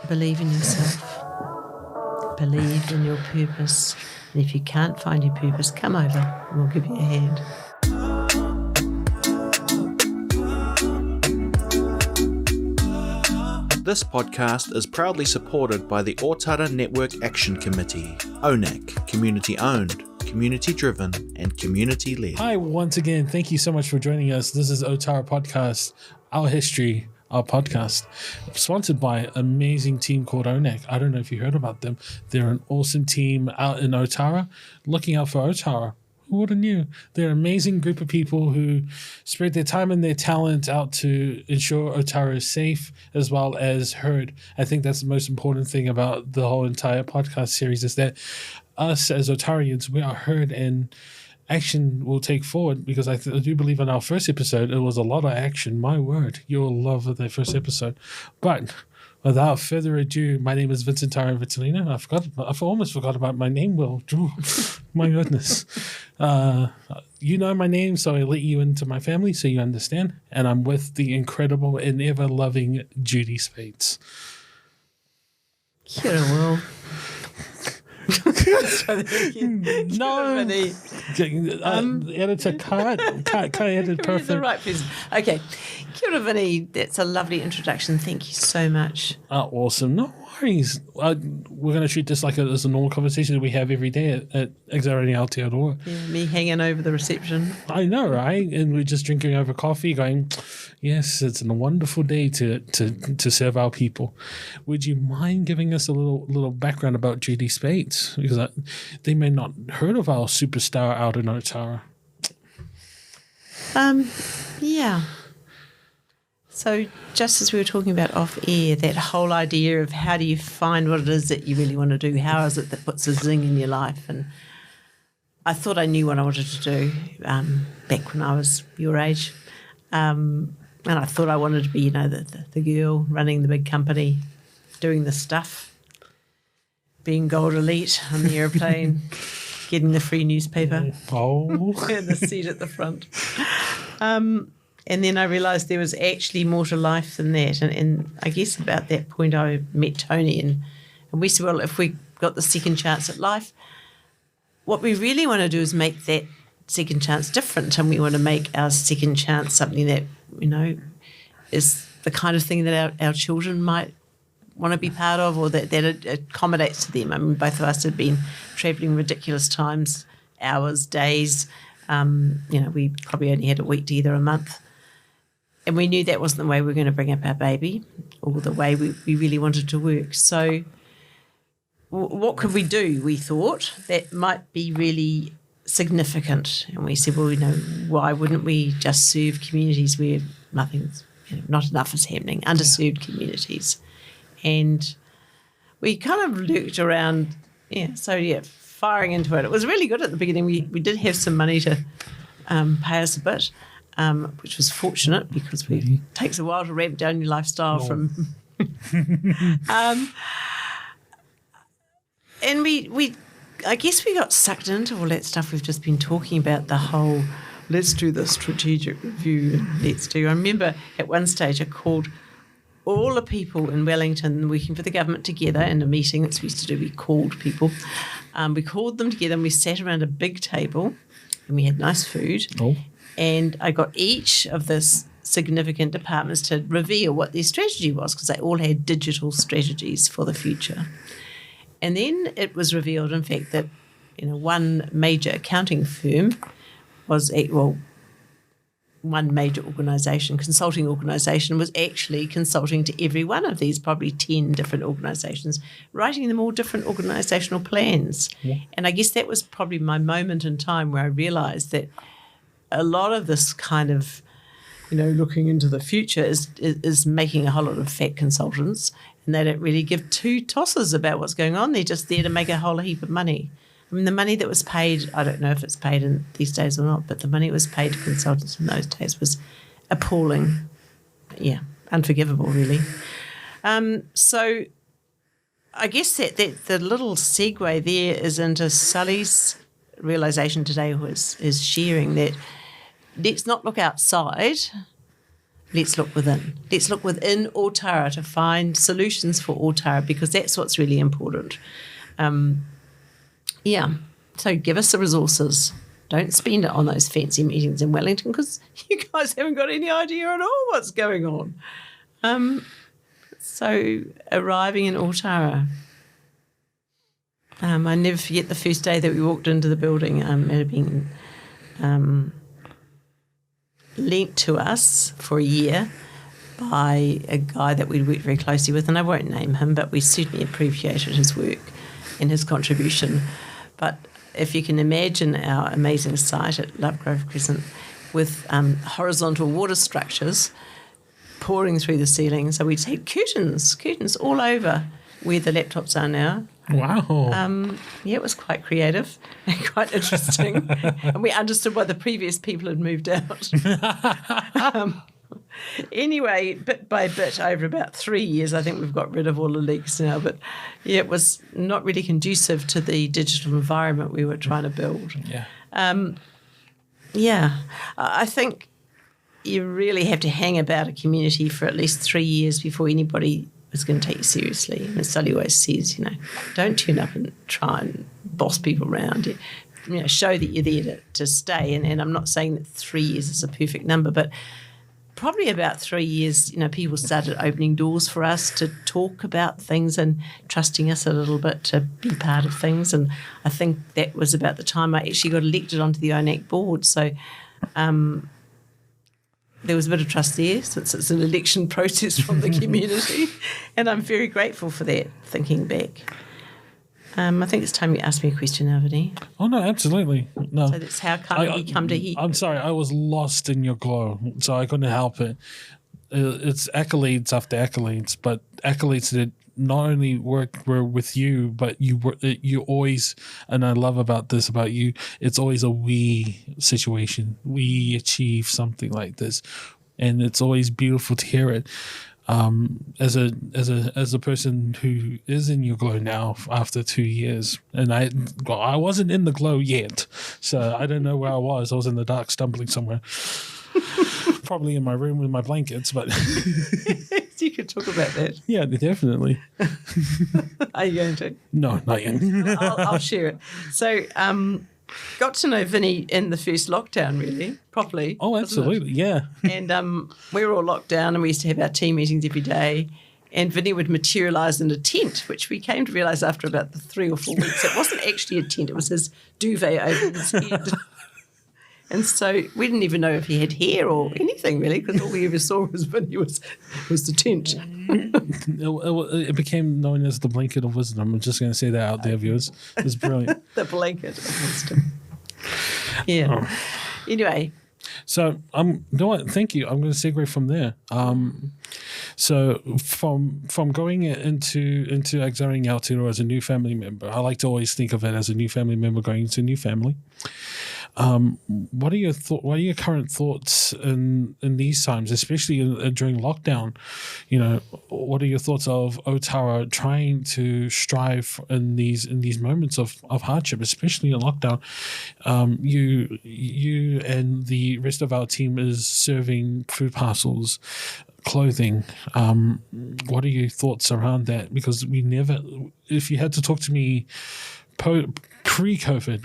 Believe in yourself. Believe in your purpose. And if you can't find your purpose, come over and we'll give you a hand. This podcast is proudly supported by the Ōtara Network Action Committee, ōNAC Community-Owned, community-driven and community-led. Hi, once again, thank you so much for joining us. This is Ōtara Podcast, our history, our podcast, sponsored by an amazing team called ōNAC. I don't know if you heard about them. They're an awesome team out in Ōtara, looking out for Ōtara. Who would have knew? They're an amazing group of people who spread their time and their talent out to ensure Ōtara is safe as well as heard. I think that's the most important thing about the whole entire podcast series is that us as Ōtarians, we are heard and action will take forward, because I do believe in our first episode, it was a lot of action. My word, you'll love the first episode. But without further ado, my name is Vincent Tara Vitalina. I almost forgot about my name, Will. My goodness. You know my name, so I let you into my family so you understand. And I'm with the incredible and ever-loving Judith Speight. Kia ora, Will. No. Editor, cut edit, perfect. The right person. Okay. Kia ora, Vinny. That's a lovely introduction. Thank you so much. Awesome. No worries. We're going to treat this like as a normal conversation that we have every day at Accelerating Aotearoa. Yeah, me hanging over the reception. I know, right? And we're just drinking over coffee going, yes, it's a wonderful day to serve our people. Would you mind giving us a little background about Judith Speight? Because they may not heard of our superstar out in Ōtara. Yeah. So just as we were talking about off air, that whole idea of how do you find what it is that you really want to do? How is it that puts a zing in your life? And I thought I knew what I wanted to do back when I was your age. And I thought I wanted to be, the girl running the big company, doing the stuff, being gold elite on the airplane, getting the free newspaper, and the seat at the front. And then I realised there was actually more to life than that. And I guess about that point I met Tony and we said, well, if we got the second chance at life, what we really want to do is make that second chance different, and we want to make our second chance something that, is the kind of thing that our children might want to be part of, or that it accommodates to them. I mean, both of us had been travelling ridiculous times, hours, days. We probably only had a week to either a month. And we knew that wasn't the way we were going to bring up our baby, or the way we really wanted to work. So what could we do, we thought, that might be really significant? And we said, well, why wouldn't we just serve communities where nothing's, not enough is happening, underserved communities? And we kind of looked around, firing into it. It was really good at the beginning. We did have some money to pay us a bit, which was fortunate, because it takes a while to ramp down your lifestyle from... and I guess we got sucked into all that stuff we've just been talking about, the whole, let's do the strategic review, I remember at one stage I called all the people in Wellington working for the government together in a meeting. That's what we used to do. We called people. We called them together and we sat around a big table and we had nice food. Oh. And I got each of the significant departments to reveal what their strategy was, because they all had digital strategies for the future. And then it was revealed, in fact, that one major accounting firm was one major consulting organisation, was actually consulting to every one of these probably 10 different organisations, writing them all different organisational plans. Yeah. And I guess that was probably my moment in time where I realised that a lot of this kind of, looking into the future is making a whole lot of fat consultants, and they don't really give two tosses about what's going on. They're just there to make a whole heap of money. I mean, the money that was paid, I don't know if it's paid in these days or not, but the money that was paid to consultants in those days was appalling. Yeah, unforgivable, really. So I guess that the little segue there is into Sully's realisation today, is sharing that let's not look outside let's look within. Let's look within Ōtara to find solutions for Ōtara, because that's what's really important. So give us the resources. Don't spend it on those fancy meetings in Wellington, because you guys haven't got any idea at all what's going on. So arriving in Ōtara, I never forget the first day that we walked into the building. It had been lent to us for a year by a guy that we'd worked very closely with, and I won't name him, but we certainly appreciated his work and his contribution. But if you can imagine our amazing site at Lovegrove Crescent with horizontal water structures pouring through the ceiling, so we'd had curtains all over where the laptops are now. Wow. It was quite creative and quite interesting. And we understood why the previous people had moved out. Anyway, bit by bit, over about 3 years, I think we've got rid of all the leaks now. But it was not really conducive to the digital environment we were trying to build. I think you really have to hang about a community for at least 3 years before anybody is going to take you seriously. And as Sully always says, don't turn up and try and boss people around. Show that you're there to stay. And I'm not saying that 3 years is a perfect number, but probably about 3 years, people started opening doors for us to talk about things and trusting us a little bit to be part of things. And I think that was about the time I actually got elected onto the ōNAC board. So there was a bit of trust there, since it's an election process from the community, and I'm very grateful for that, thinking back. I think it's time you asked me a question now, Vinny. Oh, no, absolutely. No. So that's how we come to here. I'm sorry, I was lost in your glow, so I couldn't help it. It's accolades after accolades, but accolades that not only were with you, but you always, and I love about this about you, it's always a we situation. We achieve something like this, and it's always beautiful to hear it. As a person who is in your glow now after 2 years, and I wasn't in the glow yet, so I don't know where I was. I was in the dark, stumbling somewhere. Probably in my room with my blankets, but you could talk about that. Yeah, definitely. Are you going to? No, not yet. I'll share it. So, got to know Vinny in the first lockdown, really, properly. Oh, absolutely, yeah. And we were all locked down, and we used to have our team meetings every day. And Vinny would materialise in a tent, which we came to realise after about the 3 or 4 weeks. It wasn't actually a tent; it was his duvet over his head. And so we didn't even know if he had hair or anything, really, because all we ever saw was Vinny was the tent. It became known as the blanket of wisdom. I'm just going to say that out there, viewers. It's brilliant. The blanket of wisdom. Yeah. Oh. Anyway. So, thank you. I'm going to segue from there. So from going into Accelerating Aotearoa as a new family member, I like to always think of it as a new family member going into a new family. What are your current thoughts in these times, especially during lockdown? What are your thoughts of Ōtara trying to strive in these moments of hardship, especially in lockdown? You and the rest of our team is serving food parcels, clothing. What are your thoughts around that? Because if you had to talk to me pre-COVID,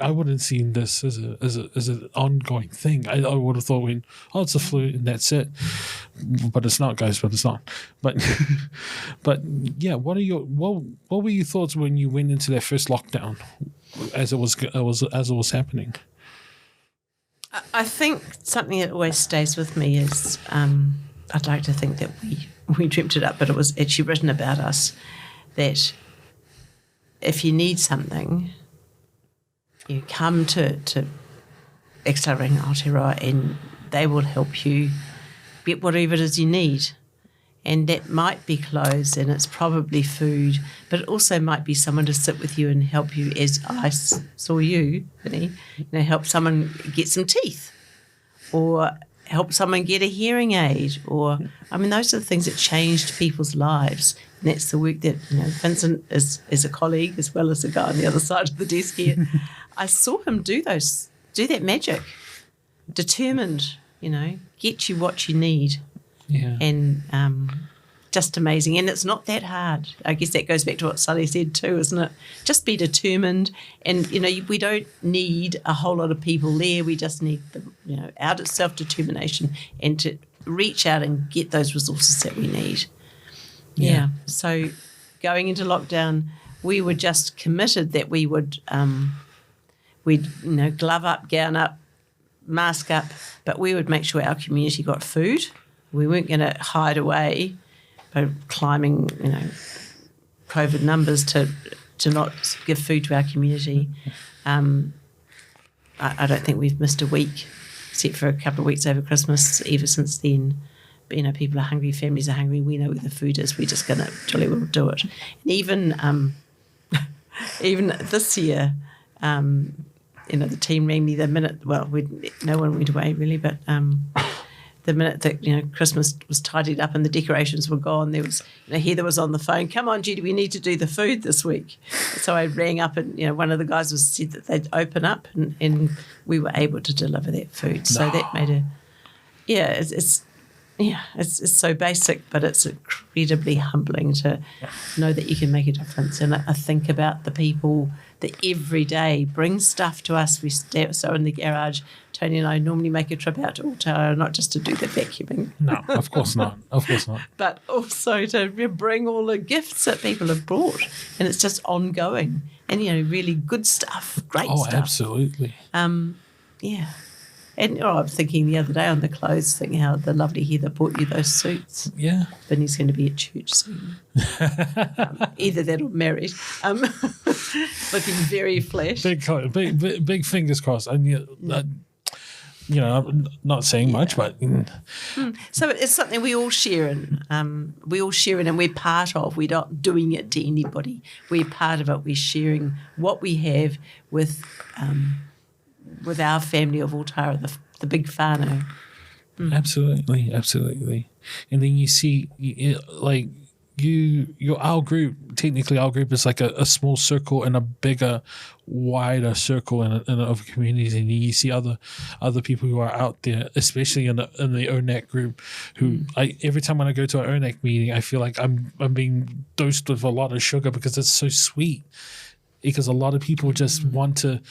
I wouldn't have seen this as an ongoing thing. I would have thought, it's a flu and that's it. But it's not, guys. But it's not. But yeah, what were your thoughts when you went into that first lockdown, as it was happening? I think something that always stays with me is I'd like to think that we dreamt it up, but it was actually written about us that if you need something, you come to Accelerating Aotearoa and they will help you get whatever it is you need. And that might be clothes and it's probably food, but it also might be someone to sit with you and help you, as I saw you, Vinny, help someone get some teeth or help someone get a hearing aid, or those are the things that changed people's lives. And that's the work that Vincent is a colleague as well as the guy on the other side of the desk here. I saw him do that magic, determined. get you what you need. Yeah. And just amazing. And it's not that hard. I guess that goes back to what Sally said too, isn't it? Just be determined. And, we don't need a whole lot of people there. We just need out of self-determination and to reach out and get those resources that we need. Yeah. So going into lockdown, we were just committed that we would, we'd glove up, gown up, mask up, but we would make sure our community got food. We weren't going to hide away by climbing, COVID numbers to not give food to our community. I don't think we've missed a week, except for a couple of weeks over Christmas. Ever since then, but, people are hungry, families are hungry. We know where the food is. We're just going to jolly well do it. And even this year, the team rang me the minute. Well, no one went away really, but the minute that Christmas was tidied up and the decorations were gone, there was Heather was on the phone. Come on, Judy, we need to do the food this week. So I rang up, and one of the guys said that they'd open up, and we were able to deliver that food. So that made it's so basic, but it's incredibly humbling to know that you can make a difference. And I think about the people that every day bring stuff to us. So in the garage, Tony and I normally make a trip out to Ōtara, not just to do the vacuuming. No, of course not. Of course not. But also to bring all the gifts that people have brought. And it's just ongoing. And, really good stuff, great stuff. Oh, absolutely. Yeah. And I'm thinking the other day on the clothes, thinking how the lovely Heather bought you those suits. Yeah. Vinny's going to be at church soon. Either that or married. Looking very flash. Big fingers crossed. And I'm not saying much, but so it's something we all share in. And we're part of. We're not doing it to anybody. We're part of it. We're sharing what we have with our family of Ōtara, the big whānau. Absolutely. And then you see, our group is like a small circle and a bigger, wider circle of communities, and you see other people who are out there, especially in the ōNAC group, who every time when I go to an ōNAC meeting, I feel like I'm being dosed with a lot of sugar because it's so sweet. Because a lot of people just want to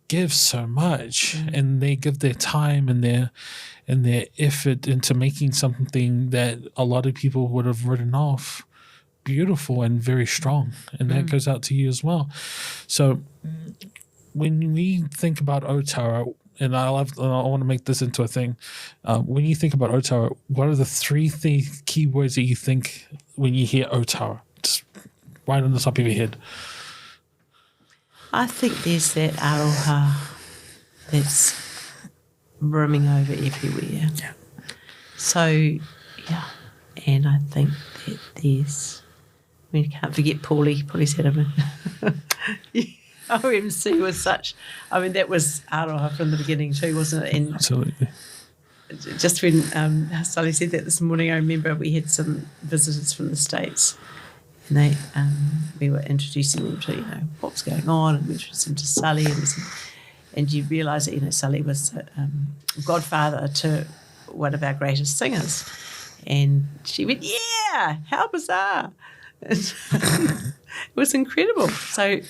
give so much, and they give their time and their effort into making something that a lot of people would have written off beautiful and very strong, and that goes out to you as well. So when we think about Ōtara, and I want to make this into a thing, when you think about Ōtara, what are the three key words that you think when you hear Ōtara? Just right on the top of your head. I think there's that aroha that's brimming over everywhere. Yeah. So, and I think that there's, you can't forget Paulie. Paulie said, OMC was such, that was aroha from the beginning too, wasn't it? And absolutely. Just when Sally said that this morning, I remember we had some visitors from the States. And we were introducing them to, what was going on, and we introduced them to Sally, and you realise that, Sally was godfather to one of our greatest singers. And she went, yeah, how bizarre. It was incredible. So,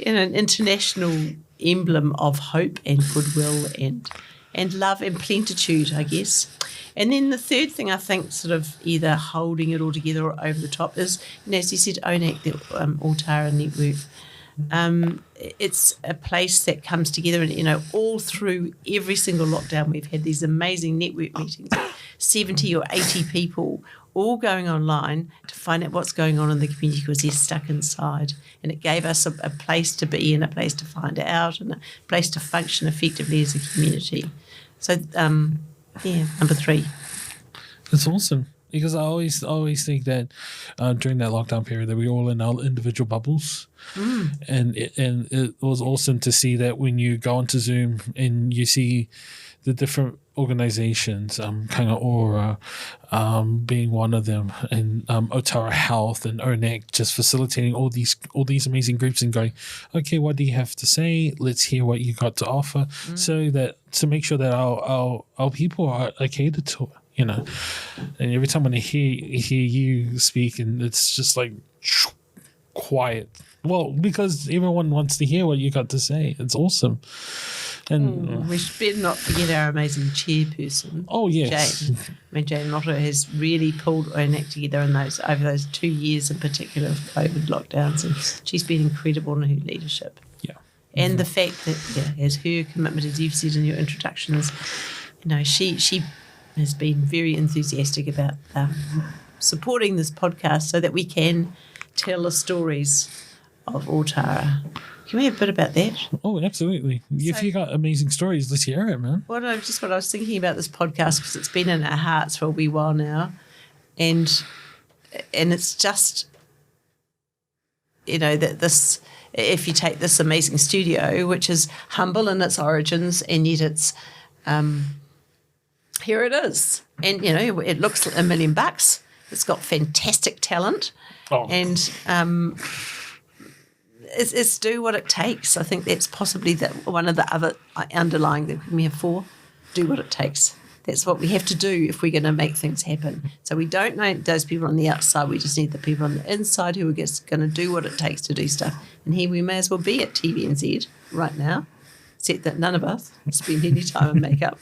an international emblem of hope and goodwill and love and plenitude, I guess. And then the third thing, I think, sort of either holding it all together or over the top is, as you said, ōNAC, the Ōtara Network. It's a place that comes together, and, all through every single lockdown, we've had these amazing network meetings, 70 or 80 people all going online to find out what's going on in the community because they're stuck inside. And it gave us a place to be and a place to find out and a place to function effectively as a community. So, number 3. It's awesome, because I always think that during that lockdown period that we were all in our individual bubbles, and it was awesome to see that when you go onto Zoom and you see different organizations, Kangaora being one of them, and Ōtara Health and ōNAC, just facilitating all these amazing groups and going, okay, what do you have to say? Let's hear what you got to offer, so that to make sure that our people are catered to, you know. And every time when I hear you speak, and it's just like quiet. Well, because everyone wants to hear what you got to say. It's awesome. And we better not forget our amazing chairperson. Oh, yes. Jane. I mean, Jane Lotto has really pulled ōNAC together over those 2 years in particular of COVID lockdowns, and she's been incredible in her leadership. Yeah. And the fact that, as her commitment, as you've said in your introduction, is, you know, she has been very enthusiastic about supporting this podcast so that we can tell the stories of Ōtara. Can we have a bit about that? Oh, absolutely. If you got amazing stories, let's hear it, man. Well, no, just what I was thinking about this podcast, because it's been in our hearts for a wee while now, and it's just, you know, that this, if you take this amazing studio, which is humble in its origins, and yet it's here it is, and you know, it looks $1 million. It's got fantastic talent, and it's do what it takes. I think that's possibly one of the other underlying that we have for, do what it takes. That's what we have to do if we're going to make things happen. So we don't need those people on the outside. We just need the people on the inside who are just going to do what it takes to do stuff. And here we may as well be at TVNZ right now, except that none of us spend any time in makeup.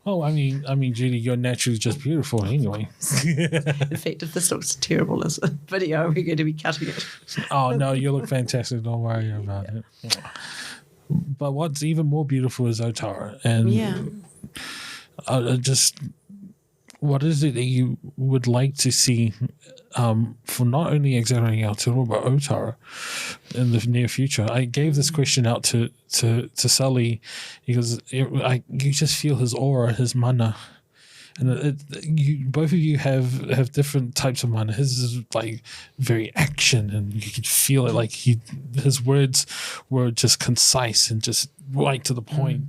Oh, I mean, Judy, you're naturally just beautiful anyway. In fact, if this looks terrible as a video, we're going to be cutting it. Oh, no, you look fantastic. Don't worry about it. But what's even more beautiful is Ōtara. And what is it that you would like to see for not only Accelerating Aotearoa, but Ōtara in the near future? I gave this question out to Sully because you just feel his aura, his mana. And both of you have different types of mana. His is like very action, and you could feel it. Like his words were just concise and just right to the point.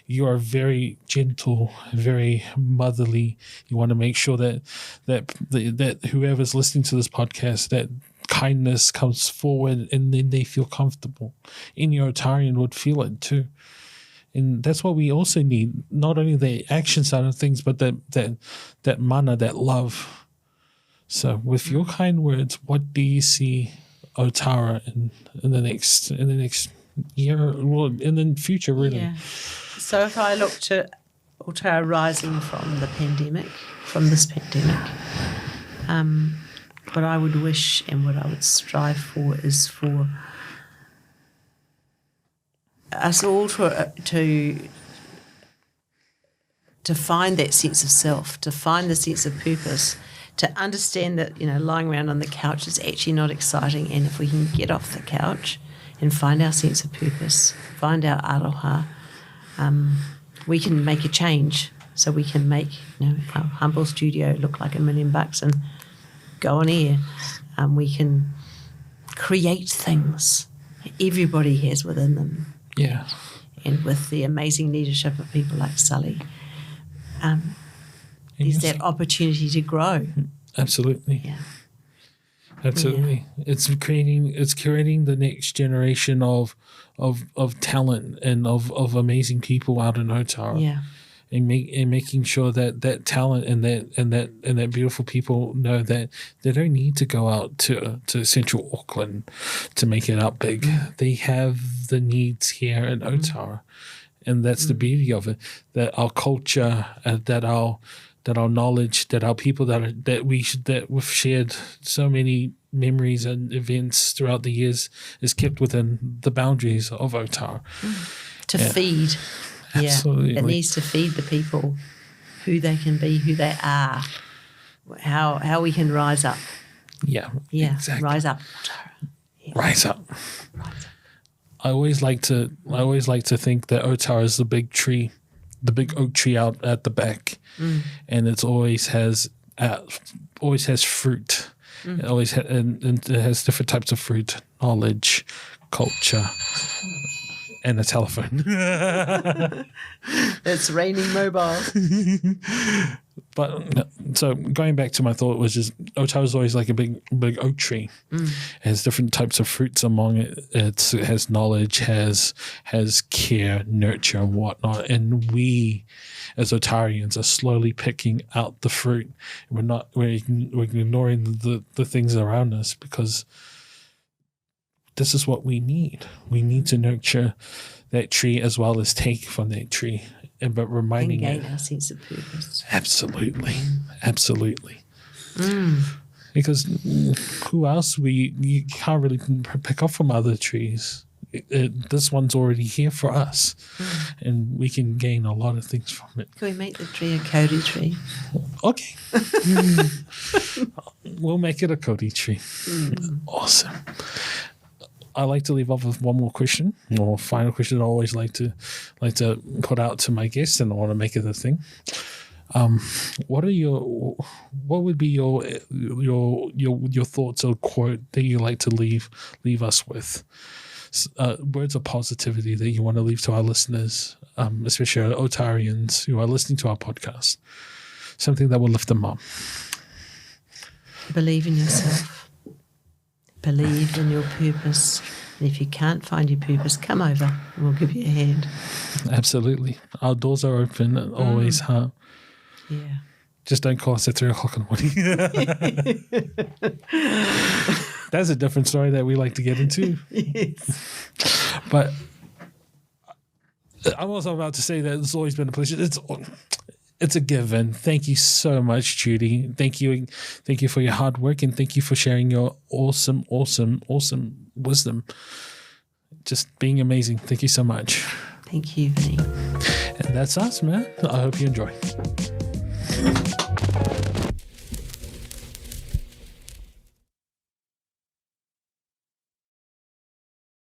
You are very gentle, very motherly. You want to make sure that whoever's listening to this podcast, that kindness comes forward, and then they feel comfortable. Any Ōtarian would feel it too. And that's what we also need, not only the action side of things, but that mana, that love. So with your kind words, what do you see Ōtara in the next year, well, in the future, really? Yeah. So if I look to Ōtara rising from this pandemic, what I would wish and what I would strive for is for us all to find that sense of self, to find the sense of purpose, to understand that, you know, lying around on the couch is actually not exciting, and if we can get off the couch and find our sense of purpose, find our aroha, we can make a change. So we can make, you know, our humble studio look like $1 million and go on air. We can create things everybody has within them. Yeah. And with the amazing leadership of people like Sully, there's that opportunity to grow. Absolutely. Yeah. Absolutely. Yeah. It's creating the next generation of talent and of amazing people out in Ōtara. Yeah. And making sure that talent and that beautiful people know that they don't need to go out to Central Auckland to make it out big. They have the needs here in Ōtara, and that's the beauty of it. That our culture, that our knowledge, that our people that we've shared so many memories and events throughout the years is kept within the boundaries of Ōtara. To feed. Absolutely. Yeah, it needs to feed the people who they can be, who they are, how we can rise up. Yeah, exactly. Rise up. Yeah. Rise up. I always like to think that Ōtara is the big tree, the big oak tree out at the back, and it always has fruit. It always and it has different types of fruit, knowledge, culture. and a telephone. It's raining mobiles. But so going back to my thought was just Ōtara is always like a big oak tree. It has different types of fruits among it. It has knowledge, has care, nurture, and whatnot. And we, as Ōtarians, are slowly picking out the fruit. We're ignoring the things around us, because this is what we need. We need to nurture that tree as well as take from that tree. But reminding and it, gain our sense of purpose. absolutely. Because who else you can't really pick up from other trees. This one's already here for us, and we can gain a lot of things from it. Can we make the tree a Cody tree? Okay. We'll make it a Cody tree. Awesome. I like to leave off with one more question, or final question. I always like to put out to my guests, and I want to make it a thing. What would be your thoughts or quote that you like to leave us with? Words of positivity that you want to leave to our listeners, especially our Ōtarians who are listening to our podcast. Something that will lift them up. Believe in yourself. Believe in your purpose. And if you can't find your purpose, come over and we'll give you a hand. Absolutely. Our doors are open, always, huh? Yeah. Just don't call us at 3 o'clock in the morning. That's a different story that we like to get into. Yes. But I'm also about to say that it's always been a pleasure. It's a given. Thank you so much, Judy. Thank you for your hard work, and thank you for sharing your awesome wisdom. Just being amazing. Thank you so much. Thank you, Vinny. And that's us, man. I hope you enjoy.